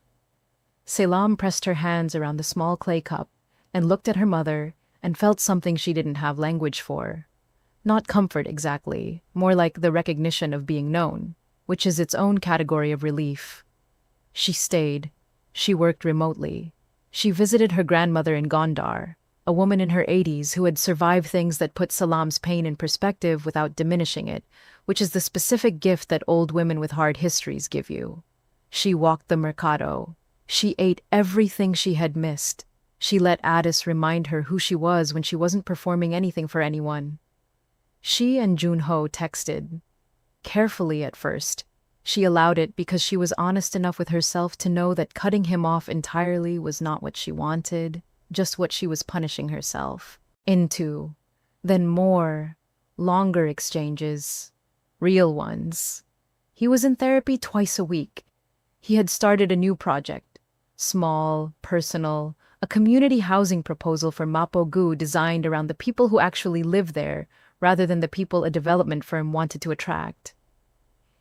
Selam pressed her hands around the small clay cup and looked at her mother and felt something she didn't have language for. Not comfort exactly, more like the recognition of being known, which is its own category of relief. She stayed. She worked remotely. She visited her grandmother in Gondar, a woman in her 80s who had survived things that put Selam's pain in perspective without diminishing it, which is the specific gift that old women with hard histories give you. She walked the mercado. She ate everything she had missed. She let Addis remind her who she was when she wasn't performing anything for anyone. She and Joon-ho texted. Carefully at first. She allowed it because she was honest enough with herself to know that cutting him off entirely was not what she wanted, just what she was punishing herself into. Then more, longer exchanges, real ones. He was in therapy twice a week. He had started a new project, small, personal, a community housing proposal for Ambw designed around the people who actually live there, rather than the people a development firm wanted to attract.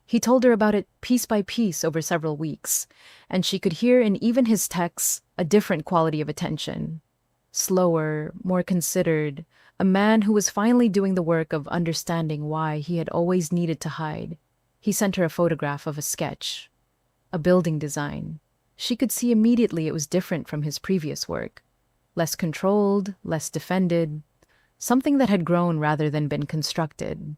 He told her about it piece by piece over several weeks, and she could hear in even his texts a different quality of attention. Slower, more considered, a man who was finally doing the work of understanding why he had always needed to hide. He sent her a photograph of a sketch, a building design. She could see immediately it was different from his previous work. Less controlled, less defended, something that had grown rather than been constructed.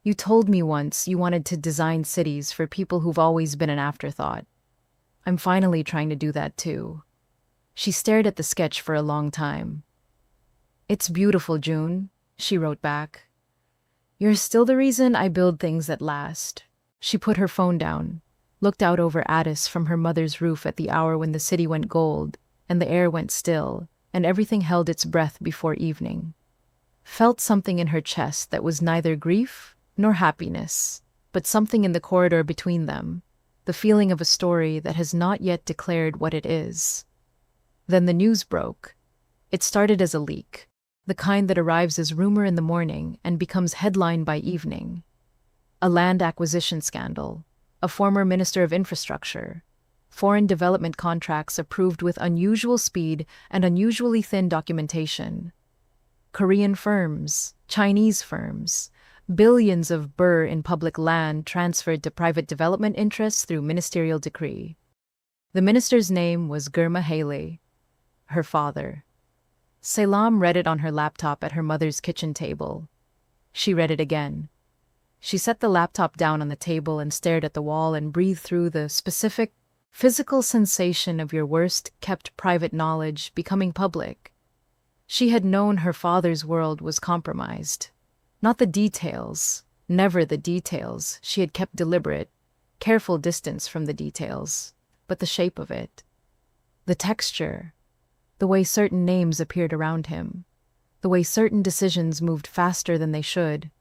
You told me once you wanted to design cities for people who've always been an afterthought. I'm finally trying to do that too. She stared at the sketch for a long time. It's beautiful, June, she wrote back. You're still the reason I build things that last. She put her phone down, looked out over Addis from her mother's roof at the hour when the city went gold, and the air went still, and everything held its breath before evening. Felt something in her chest that was neither grief nor happiness, but something in the corridor between them, the feeling of a story that has not yet declared what it is. Then the news broke. It started as a leak, the kind that arrives as rumor in the morning and becomes headline by evening. A land acquisition scandal, a former minister of infrastructure, foreign development contracts approved with unusual speed and unusually thin documentation, Korean firms, Chinese firms, billions of birr in public land transferred to private development interests through ministerial decree. The minister's name was Gurma Haley, her father. Selam read it on her laptop at her mother's kitchen table. She read it again. She set the laptop down on the table and stared at the wall and breathed through the specific, physical sensation of your worst-kept private knowledge becoming public. She had known her father's world was compromised. Not the details, never the details. She had kept deliberate, careful distance from the details, but the shape of it. The texture, the way certain names appeared around him, the way certain decisions moved faster than they should,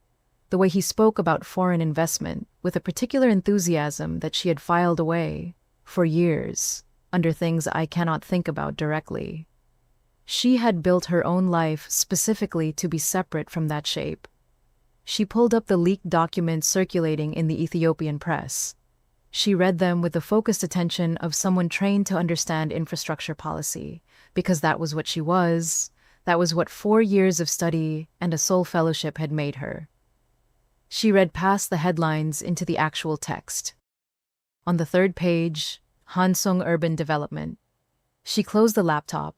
the way he spoke about foreign investment with a particular enthusiasm that she had filed away, for years, under things I cannot think about directly. She had built her own life specifically to be separate from that shape. She pulled up the leaked documents circulating in the Ethiopian press. She read them with the focused attention of someone trained to understand infrastructure policy, because that was what she was, that was what 4 years of study and a Seoul fellowship had made her. She read past the headlines into the actual text. On the 3rd page, Hansung Urban Development. She closed the laptop,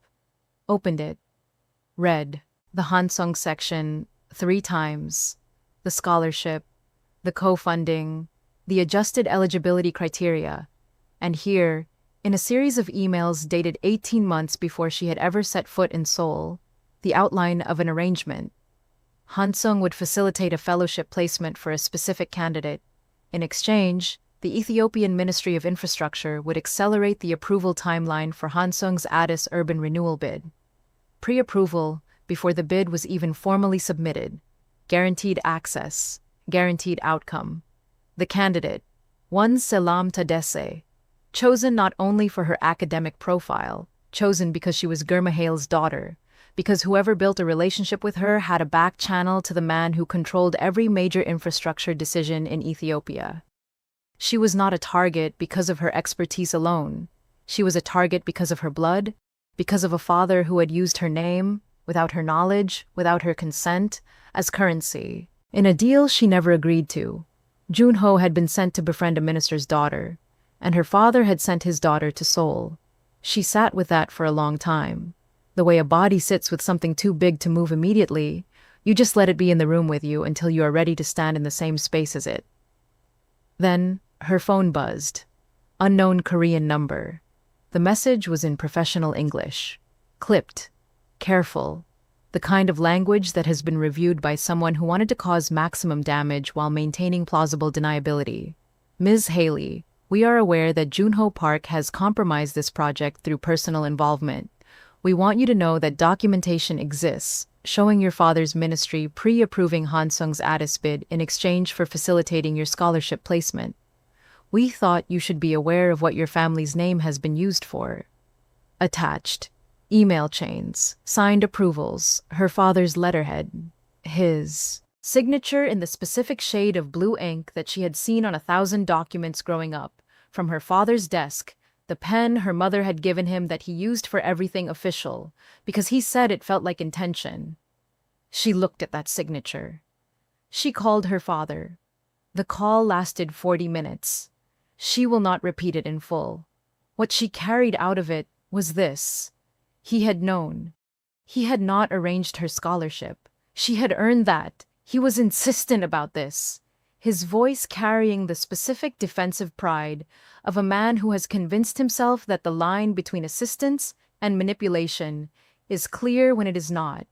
opened it, read the Hansung section 3 times, the scholarship, the co-funding, the adjusted eligibility criteria, and here, in a series of emails dated 18 months before she had ever set foot in Seoul, the outline of an arrangement. Hansung would facilitate a fellowship placement for a specific candidate. In exchange, the Ethiopian Ministry of Infrastructure would accelerate the approval timeline for Hansung's Addis urban renewal bid. Pre-approval, before the bid was even formally submitted. Guaranteed access, guaranteed outcome. The candidate, one Selam Tadesse, chosen not only for her academic profile, chosen because she was Gurmahale's daughter, because whoever built a relationship with her had a back channel to the man who controlled every major infrastructure decision in Ethiopia. She was not a target because of her expertise alone. She was a target because of her blood, because of a father who had used her name, without her knowledge, without her consent, as currency, in a deal she never agreed to. Joon-ho had been sent to befriend a minister's daughter, and her father had sent his daughter to Seoul. She sat with that for a long time. The way a body sits with something too big to move immediately, you just let it be in the room with you until you are ready to stand in the same space as it. Then, her phone buzzed. Unknown Korean number. The message was in professional English. Clipped. Careful. The kind of language that has been reviewed by someone who wanted to cause maximum damage while maintaining plausible deniability. Ms. Haley, we are aware that Joon-ho Park has compromised this project through personal involvement. We want you to know that documentation exists, showing your father's ministry pre-approving Han Sung's ADIS bid in exchange for facilitating your scholarship placement. We thought you should be aware of what your family's name has been used for. Attached. Email chains, signed approvals, her father's letterhead, his signature in the specific shade of blue ink that she had seen on 1,000 documents growing up, from her father's desk, the pen her mother had given him that he used for everything official, because he said it felt like intention. She looked at that signature. She called her father. The call lasted 40 minutes. She will not repeat it in full. What she carried out of it was this. He had known. He had not arranged her scholarship. She had earned that. He was insistent about this. His voice carrying the specific defensive pride of a man who has convinced himself that the line between assistance and manipulation is clear when it is not.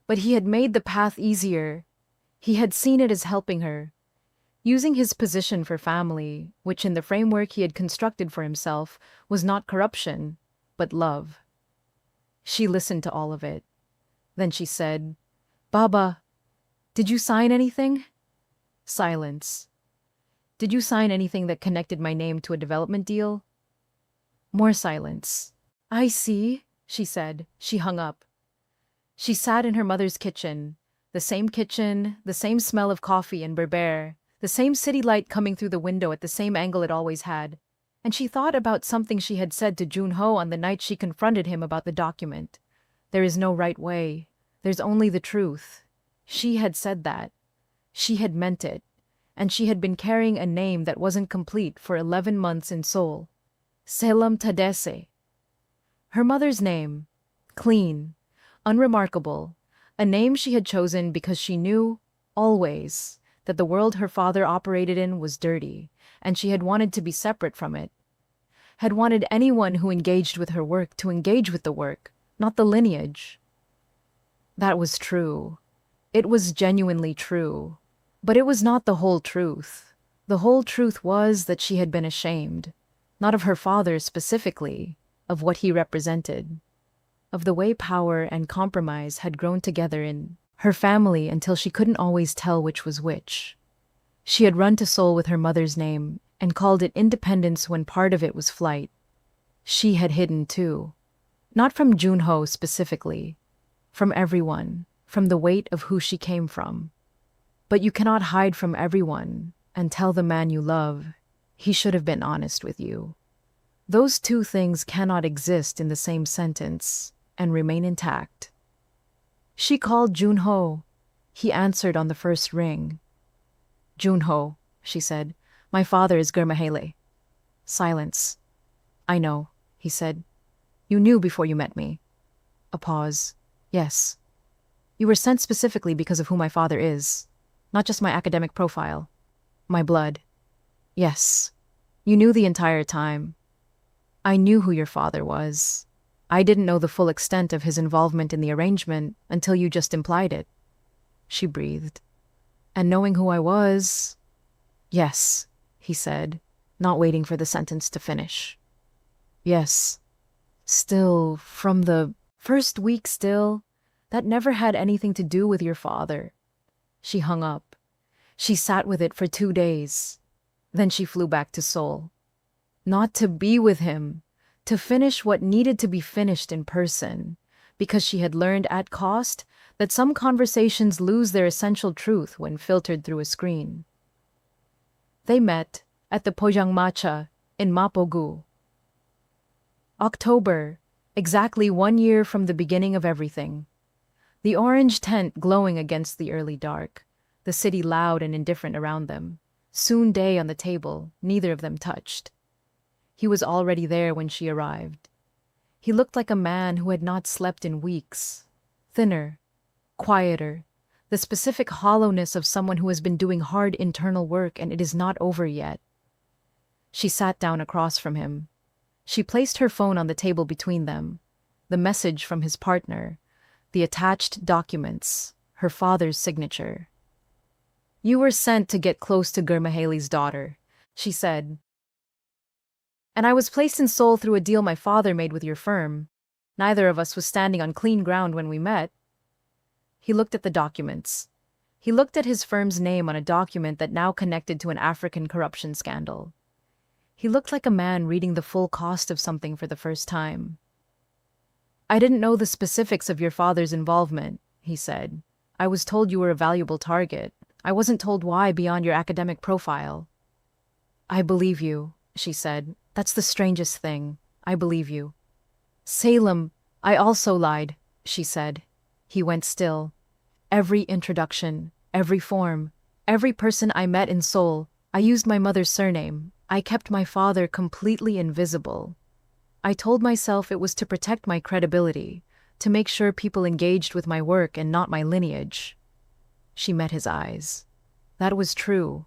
But he had made the path easier. He had seen it as helping her. Using his position for family, which in the framework he had constructed for himself was not corruption, but love. She listened to all of it. Then she said, "Baba, did you sign anything?" Silence. "Did you sign anything that connected my name to a development deal?" More silence. "I see," she said. She hung up. She sat in her mother's kitchen. The same smell of coffee and berbere, the same city light coming through the window at the same angle it always had. And she thought about something she had said to Joon-ho on the night she confronted him about the document. There is no right way. There's only the truth. She had said that. She had meant it. And she had been carrying a name that wasn't complete for 11 months in Seoul. Selam Tadese. Her mother's name. Clean. Unremarkable. A name she had chosen because she knew, always, that the world her father operated in was dirty, and she had wanted to be separate from it. Had wanted anyone who engaged with her work to engage with the work, not the lineage. That was true. It was genuinely true. But it was not the whole truth. The whole truth was that she had been ashamed, not of her father specifically, of what he represented, of the way power and compromise had grown together in her family until she couldn't always tell which was which. She had run to Seoul with her mother's name and called it independence when part of it was flight. She had hidden too. Not from Joon-ho specifically. From everyone. From the weight of who she came from. But you cannot hide from everyone and tell the man you love he should have been honest with you. Those two things cannot exist in the same sentence and remain intact. She called Joon-ho. He answered on the first ring. "Joon-ho," she said, "my father is Gurmahele." Silence. "I know," he said. "You knew before you met me." A pause. "Yes. You were sent specifically because of who my father is. Not just my academic profile. My blood. Yes. You knew the entire time. I knew who your father was. I didn't know the full extent of his involvement in the arrangement until you just implied it." She breathed. "And knowing who I was..." "Yes," he said, not waiting for the sentence to finish. "Yes. Still, from the first week still, that never had anything to do with your father." She hung up. She sat with it for 2 days. Then she flew back to Seoul. Not to be with him, to finish what needed to be finished in person, because she had learned at cost that some conversations lose their essential truth when filtered through a screen. They met at the Pojangmacha in Mapogu. October, exactly 1 year from the beginning of everything. The orange tent glowing against the early dark, the city loud and indifferent around them. Soon-dae on the table, neither of them touched. He was already there when she arrived. He looked like a man who had not slept in weeks. Thinner, quieter, the specific hollowness of someone who has been doing hard internal work and it is not over yet. She sat down across from him. She placed her phone on the table between them, the message from his partner, the attached documents, her father's signature. "You were sent to get close to Gurmahaley's daughter," she said. "And I was placed in Seoul through a deal my father made with your firm. Neither of us was standing on clean ground when we met." He looked at the documents. He looked at his firm's name on a document that now connected to an African corruption scandal. He looked like a man reading the full cost of something for the first time. "I didn't know the specifics of your father's involvement," he said. "I was told you were a valuable target. I wasn't told why beyond your academic profile." "I believe you," she said. "That's the strangest thing. I believe you." "Salem, I also lied," she said. He went still. "Every introduction, every form, every person I met in Seoul, I used my mother's surname. I kept my father completely invisible. I told myself it was to protect my credibility, to make sure people engaged with my work and not my lineage." She met his eyes. That was true.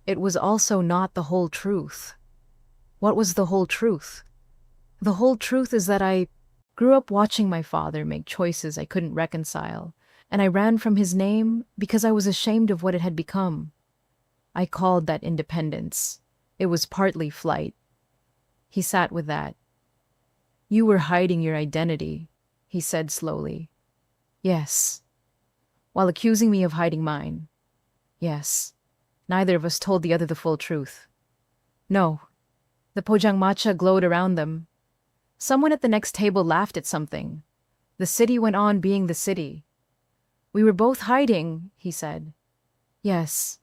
It was also not the whole truth. What was the whole truth? The whole truth is that I grew up watching my father make choices I couldn't reconcile, and I ran from his name because I was ashamed of what it had become. I called that independence. It was partly flight. He sat with that. "You were hiding your identity," he said slowly. "Yes." "While accusing me of hiding mine." "Yes." Neither of us told the other the full truth. "No." The pojangmatcha glowed around them. Someone at the next table laughed at something. The city went on being the city. "We were both hiding," he said. "Yes."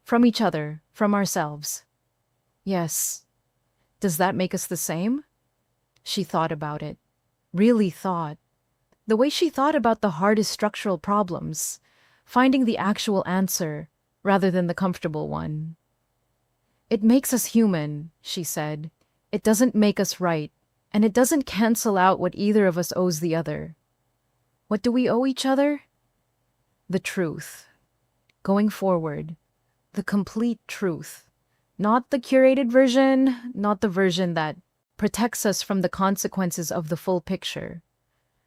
"From each other, from ourselves." "Yes." "Does that make us the same?" She thought about it. Really thought. The way she thought about the hardest structural problems, finding the actual answer rather than the comfortable one. "It makes us human," she said. "It doesn't make us right, and it doesn't cancel out what either of us owes the other." What do we owe each other? The truth. Going forward, the complete truth. Not the curated version, not the version that protects us from the consequences of the full picture.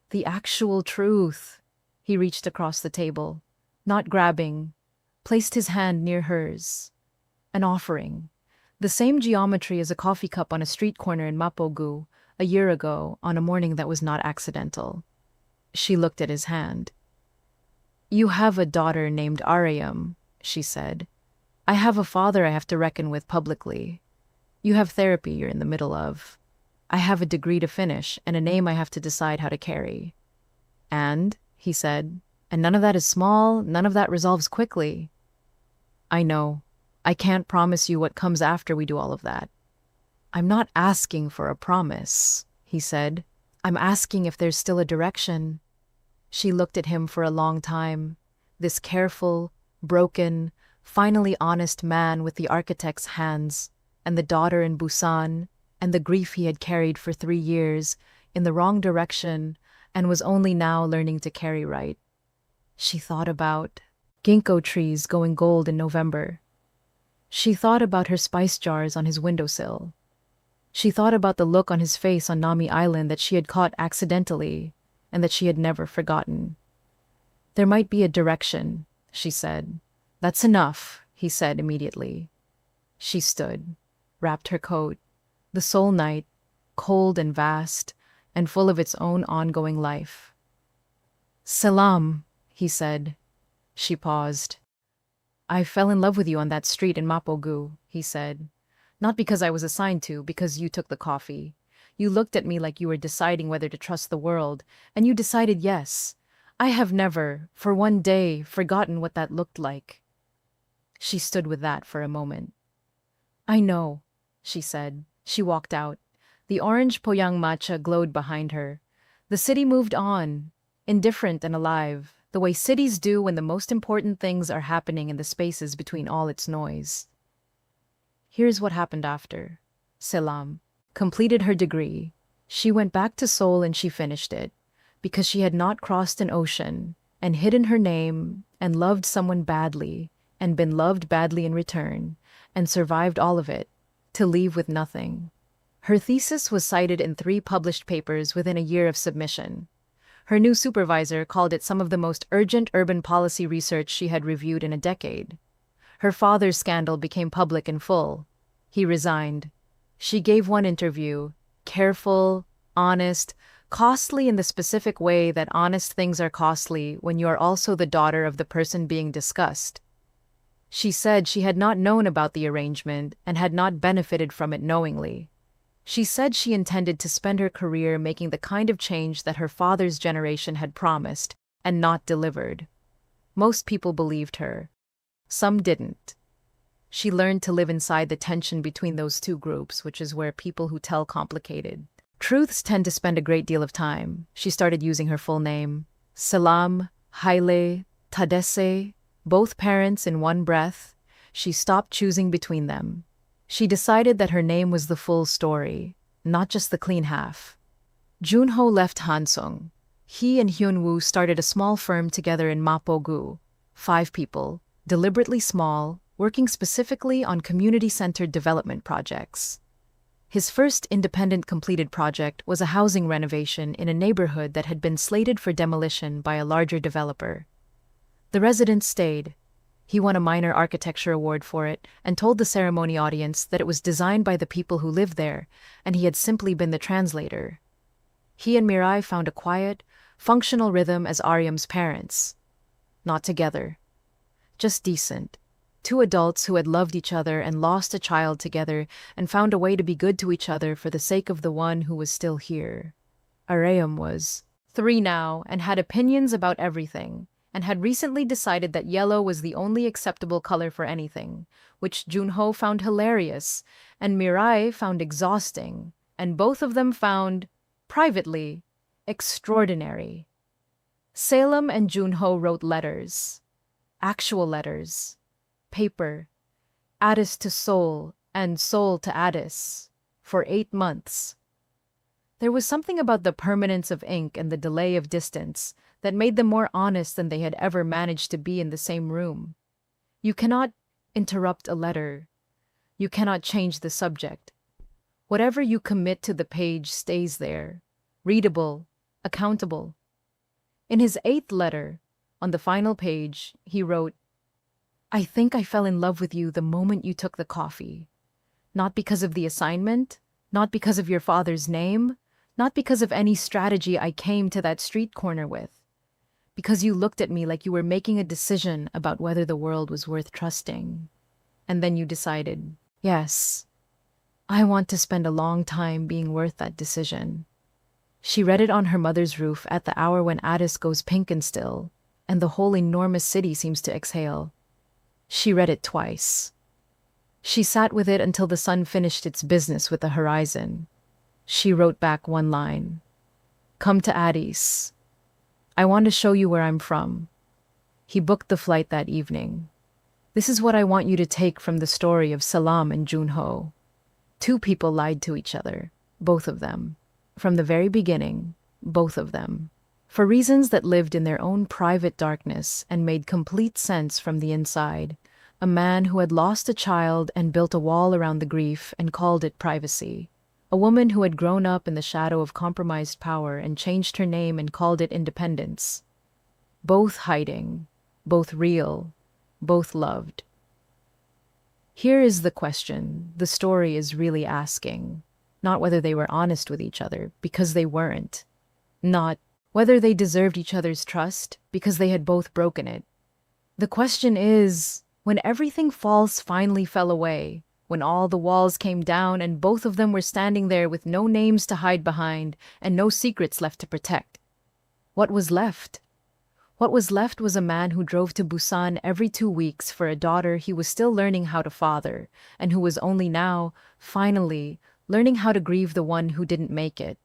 The actual truth. He reached across the table, not grabbing, placed his hand near hers. An offering. The same geometry as a coffee cup on a street corner in Ambw a year ago on a morning that was not accidental. She looked at his hand. "You have a daughter named Ariam," she said. "I have a father I have to reckon with publicly. You have therapy you're in the middle of. I have a degree to finish and a name I have to decide how to carry." "And," he said, "and none of that is small, none of that resolves quickly." "I know. I can't promise you what comes after we do all of that." "I'm not asking for a promise," he said. "I'm asking if there's still a direction." She looked at him for a long time, this careful, broken, finally honest man with the architect's hands, and the daughter in Busan, and the grief he had carried for 3 years, in the wrong direction, and was only now learning to carry right. She thought about ginkgo trees going gold in November. She thought about her spice jars on his windowsill. She thought about the look on his face on Nami Island that she had caught accidentally and that she had never forgotten. "There might be a direction," she said. "That's enough," he said immediately. She stood, wrapped her coat. The Seoul night, cold and vast, and full of its own ongoing life. "Selam," he said. She paused. "I fell in love with you on that street in Ambw, he said. "Not because I was assigned to, because you took the coffee. You looked at me like you were deciding whether to trust the world, and you decided yes. I have never, for one day, forgotten what that looked like." She stood with that for a moment. "I know," she said. She walked out. The orange poyang matcha glowed behind her. The city moved on, indifferent and alive. the way cities do when the most important things are happening in the spaces between all its noise. Here's what happened after. Selam completed her degree. She went back to Seoul and she finished it, because she had not crossed an ocean and hidden her name and loved someone badly and been loved badly in return and survived all of it, to leave with nothing. Her thesis was cited in 3 published papers within a year of submission. Her new supervisor called it some of the most urgent urban policy research she had reviewed in a decade. Her father's scandal became public in full. He resigned. She gave one interview, careful, honest, costly in the specific way that honest things are costly when you are also the daughter of the person being discussed. She said she had not known about the arrangement and had not benefited from it knowingly. She said she intended to spend her career making the kind of change that her father's generation had promised and not delivered. Most people believed her. Some didn't. She learned to live inside the tension between those two groups, which is where people who tell complicated truths tend to spend a great deal of time. She started using her full name, Selam, Haile, Tadesse, both parents in one breath. She stopped choosing between them. She decided that her name was the full story, not just the clean half. Joon-ho left Hansung. He and Hyun-woo started a small firm together in Mappo-gu, 5 people, deliberately small, working specifically on community-centered development projects. His first independent completed project was a housing renovation in a neighborhood that had been slated for demolition by a larger developer. The residents stayed. He won a minor architecture award for it and told the ceremony audience that it was designed by the people who lived there, and he had simply been the translator. He and Mirai found a quiet, functional rhythm as Aryam's parents. Not together. Just decent. 2 adults who had loved each other and lost a child together and found a way to be good to each other for the sake of the one who was still here. Aryam was 3 now and had opinions about everything, and had recently decided that yellow was the only acceptable color for anything, which Joon-ho found hilarious and Mirai found exhausting, and both of them found, privately, extraordinary. Selam and Joon-ho wrote letters. Actual letters. Paper. Addis to Seoul and Seoul to Addis. For 8 months. There was something about the permanence of ink and the delay of distance that made them more honest than they had ever managed to be in the same room. You cannot interrupt a letter. You cannot change the subject. Whatever you commit to the page stays there, readable, accountable. In his 8th letter, on the final page, he wrote, "I think I fell in love with you the moment you took the coffee. Not because of the assignment, not because of your father's name, not because of any strategy I came to that street corner with. Because you looked at me like you were making a decision about whether the world was worth trusting. And then you decided, yes, I want to spend a long time being worth that decision." She read it on her mother's roof at the hour when Addis goes pink and still, and the whole enormous city seems to exhale. She read it twice. She sat with it until the sun finished its business with the horizon. She wrote back one line. "Come to Addis. I want to show you where I'm from." He booked the flight that evening. This is what I want you to take from the story of Selam and Joon-ho. 2 people lied to each other, both of them. From the very beginning, both of them. For reasons that lived in their own private darkness and made complete sense from the inside. A man who had lost a child and built a wall around the grief and called it privacy. A woman who had grown up in the shadow of compromised power and changed her name and called it independence. Both hiding, both real, both loved. Here is the question the story is really asking. Not whether they were honest with each other, because they weren't. Not whether they deserved each other's trust, because they had both broken it. The question is, when everything false finally fell away, when all the walls came down and both of them were standing there with no names to hide behind and no secrets left to protect. What was left? What was left was a man who drove to Busan every 2 weeks for a daughter he was still learning how to father, and who was only now, finally, learning how to grieve the one who didn't make it.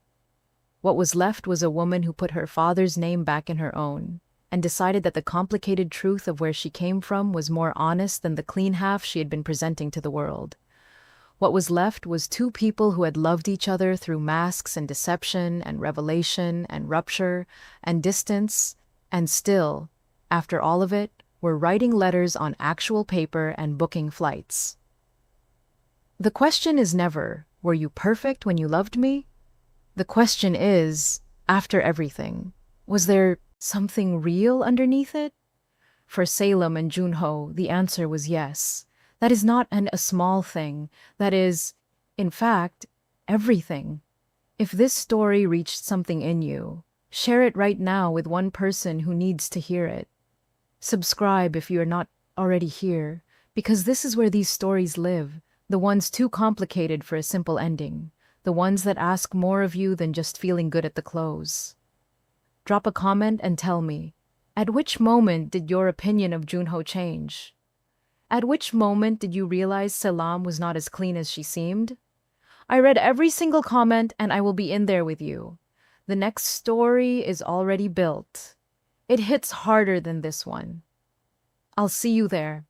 What was left was a woman who put her father's name back in her own. and decided that the complicated truth of where she came from was more honest than the clean half she had been presenting to the world. What was left was two people who had loved each other through masks and deception and revelation and rupture and distance, and still, after all of it, were writing letters on actual paper and booking flights. The question is never, were you perfect when you loved me? The question is, after everything, was there something real underneath it? For Selam and Joon-ho, the answer was yes. That is not a small thing. That is, in fact, everything. If this story reached something in you, share it right now with one person who needs to hear it. Subscribe if you are not already here, because this is where these stories live, the ones too complicated for a simple ending, the ones that ask more of you than just feeling good at the close. Drop a comment and tell me, at which moment did your opinion of Joon-ho change? At which moment did you realize Selam was not as clean as she seemed? I read every single comment and I will be in there with you. The next story is already built. It hits harder than this one. I'll see you there.